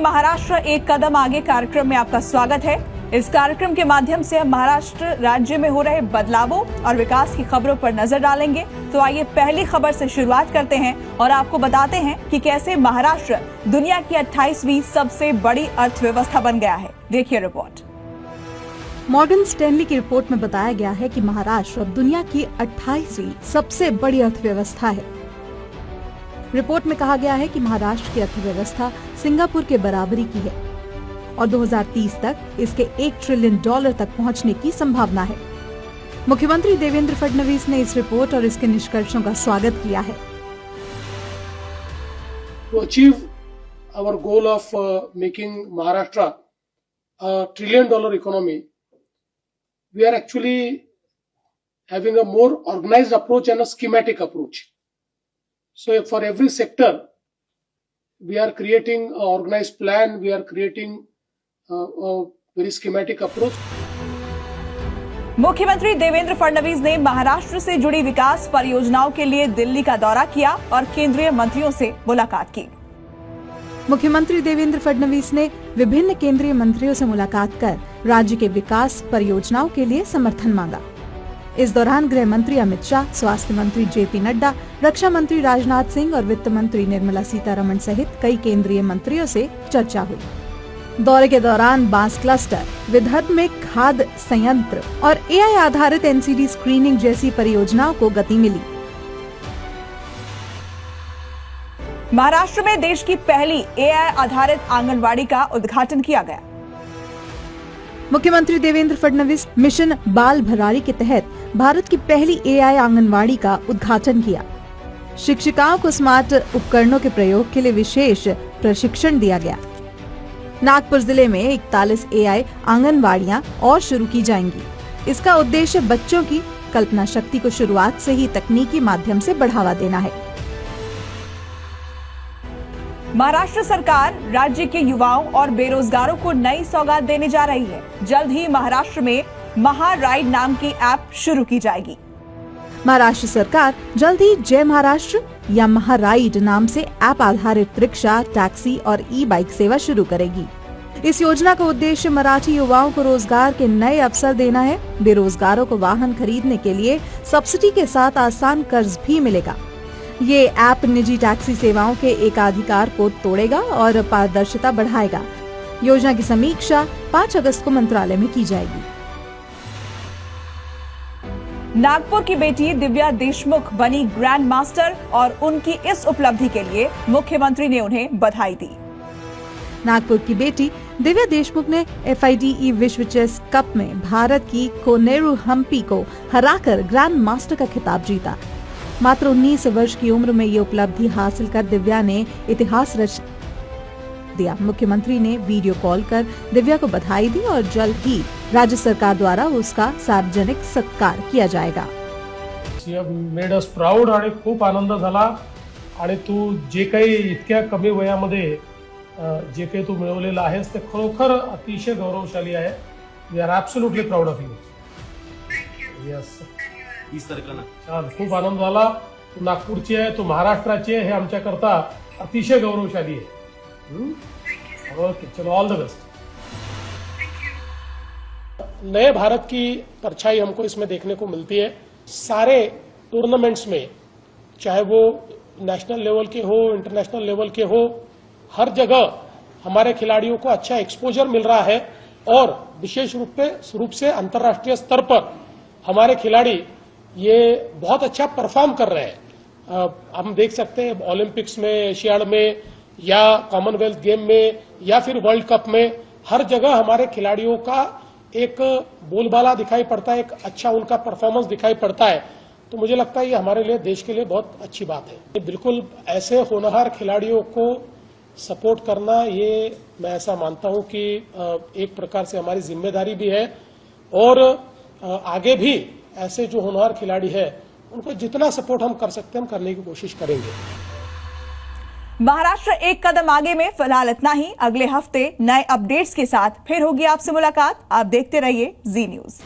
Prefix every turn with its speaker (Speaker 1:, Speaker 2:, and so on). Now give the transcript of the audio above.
Speaker 1: महाराष्ट्र एक कदम आगे कार्यक्रम में आपका स्वागत है। इस कार्यक्रम के माध्यम से हम महाराष्ट्र राज्य में हो रहे बदलावों और विकास की खबरों पर नजर डालेंगे। तो आइए पहली खबर से शुरुआत करते हैं और आपको बताते हैं कि कैसे महाराष्ट्र दुनिया की 28वीं सबसे बड़ी अर्थव्यवस्था बन गया है। देखिए रिपोर्ट।
Speaker 2: मॉर्गन स्टैनली की रिपोर्ट में बताया गया है कि महाराष्ट्र अब दुनिया की 28वीं सबसे बड़ी अर्थव्यवस्था है। रिपोर्ट में कहा गया है कि महाराष्ट्र की अर्थव्यवस्था सिंगापुर के बराबरी की है और 2030 तक इसके $1 ट्रिलियन तक पहुंचने की संभावना है। मुख्यमंत्री देवेंद्र फडणवीस ने इस रिपोर्ट और इसके निष्कर्षों का स्वागत किया है।
Speaker 3: To achieve our goal of making Maharashtra a $1 trillion economy, we are actually having a more organized approach and a schematic approach. So for every sector, we are creating an organized plan, we are creating a very schematic approach.
Speaker 1: मुख्यमंत्री देवेंद्र फडणवीस ने महाराष्ट्र से जुड़ी विकास परियोजनाओं के लिए दिल्ली का दौरा किया और केंद्रीय मंत्रियों से मुलाकात की।
Speaker 2: मुख्यमंत्री देवेंद्र फडणवीस ने विभिन्न केंद्रीय मंत्रियों से मुलाकात कर राज्य के विकास परियोजनाओं के लिए समर्थन मांगा। इस दौरान गृह मंत्री अमित शाह, स्वास्थ्य मंत्री जेपी नड्डा, रक्षा मंत्री राजनाथ सिंह और वित्त मंत्री निर्मला सीतारमण सहित कई केंद्रीय मंत्रियों से चर्चा हुई। दौरे के दौरान बांस क्लस्टर, विदर्भ में खाद संयंत्र और AI आधारित NCD स्क्रीनिंग जैसी परियोजनाओं को गति मिली।
Speaker 1: महाराष्ट्र में देश की पहली AI आधारित आंगनवाड़ी का उद्घाटन किया गया।
Speaker 2: मुख्यमंत्री देवेंद्र फडणवीस मिशन बाल भरारी के तहत भारत की पहली AI आंगनवाड़ी का उद्घाटन किया। शिक्षिकाओं को स्मार्ट उपकरणों के प्रयोग के लिए विशेष प्रशिक्षण दिया गया। नागपुर जिले में 41 AI आंगनवाड़ियां और शुरू की जाएंगी। इसका उद्देश्य बच्चों की कल्पना शक्ति को शुरुआत से ही तकनीकी माध्यम से बढ़ावा देना है।
Speaker 1: महाराष्ट्र सरकार राज्य के युवाओं और बेरोजगारों को नई सौगात देने जा रही है। जल्द ही महाराष्ट्र में महाराइड नाम की ऐप शुरू की जाएगी।
Speaker 2: महाराष्ट्र सरकार जल्द ही जय महाराष्ट्र या महाराइड नाम से ऐप आधारित रिक्शा, टैक्सी और ई-बाइक सेवा शुरू करेगी। इस योजना का उद्देश्य मराठी युवाओं को रोजगार के नए अवसर देना है। बेरोजगारों को वाहन खरीदने के लिए सब्सिडी के साथ आसान कर्ज भी मिलेगा। ये ऐप निजी टैक्सी सेवाओं के एकाधिकार को तोड़ेगा और पारदर्शिता बढ़ाएगा। योजना की समीक्षा 5 अगस्त को मंत्रालय में की जाएगी।
Speaker 1: नागपुर की बेटी दिव्या देशमुख बनी ग्रैंड मास्टर और उनकी इस उपलब्धि के लिए मुख्यमंत्री ने उन्हें बधाई दी।
Speaker 2: नागपुर की बेटी दिव्या देशमुख ने FIDE विश्व चेस कप में भारत की कोनेरू हम्पी को हराकर ग्रैंड मास्टर का खिताब जीता। मात्र 19 वर्ष की उम्र में ये उपलब्धि हासिल कर दिव्या ने इतिहास रच दिया। मुख्यमंत्री ने वीडियो कॉल कर दिव्या को बधाई दी और जल्द ही राज्य सरकार द्वारा उसका सार्वजनिक सत्कार किया जाएगा।
Speaker 3: मेड अस प्राऊड आणि खूप आनंद झाला आणि तू जे काही इतक्या कमी वयामध्ये जे काही तू मिळवलेलं आहेस ते खरोखर अतिशय गौरवशाली आहे। We are absolutely proud of you. Yes,
Speaker 4: 20 तारखेला
Speaker 3: छान, खूप आनंद झाला। तू नागपूरची आहे, तू महाराष्ट्राची आहे, हे आमच्याकरता अतिशय गौरवशाली आहे। ओके, चलो, ऑल द बेस्ट। नए भारत की परछाई हमको इसमें देखने को मिलती है। सारे टूर्नामेंट्स में, चाहे वो नेशनल लेवल के हो, इंटरनेशनल लेवल के हो, हर जगह हमारे खिलाड़ियों को अच्छा एक्सपोजर मिल रहा है और विशेष रूप से अंतर्राष्ट्रीय स्तर पर हमारे खिलाड़ी ये बहुत अच्छा परफॉर्म कर रहे हैं। हम देख सकते हैं ओलंपिक्स में, एशियाड में या कॉमनवेल्थ गेम में या फिर वर्ल्ड कप में, हर जगह हमारे खिलाड़ियों का एक बोलबाला दिखाई पड़ता है, एक अच्छा उनका परफॉर्मेंस दिखाई पड़ता है। तो मुझे लगता है ये हमारे लिए, देश के लिए बहुत अच्छी बात है। बिल्कुल ऐसे होनहार खिलाड़ियों को सपोर्ट करना, ये मैं ऐसा मानता हूं कि एक प्रकार से हमारी जिम्मेदारी भी है और आगे भी ऐसे जो होनहार खिलाड़ी है उनको जितना सपोर्ट हम कर सकते हैं हम करने की कोशिश करेंगे।
Speaker 1: महाराष्ट्र एक कदम आगे में फिलहाल इतना ही। अगले हफ्ते नए अपडेट्स के साथ फिर होगी आपसे मुलाकात। आप देखते रहिए जी न्यूज।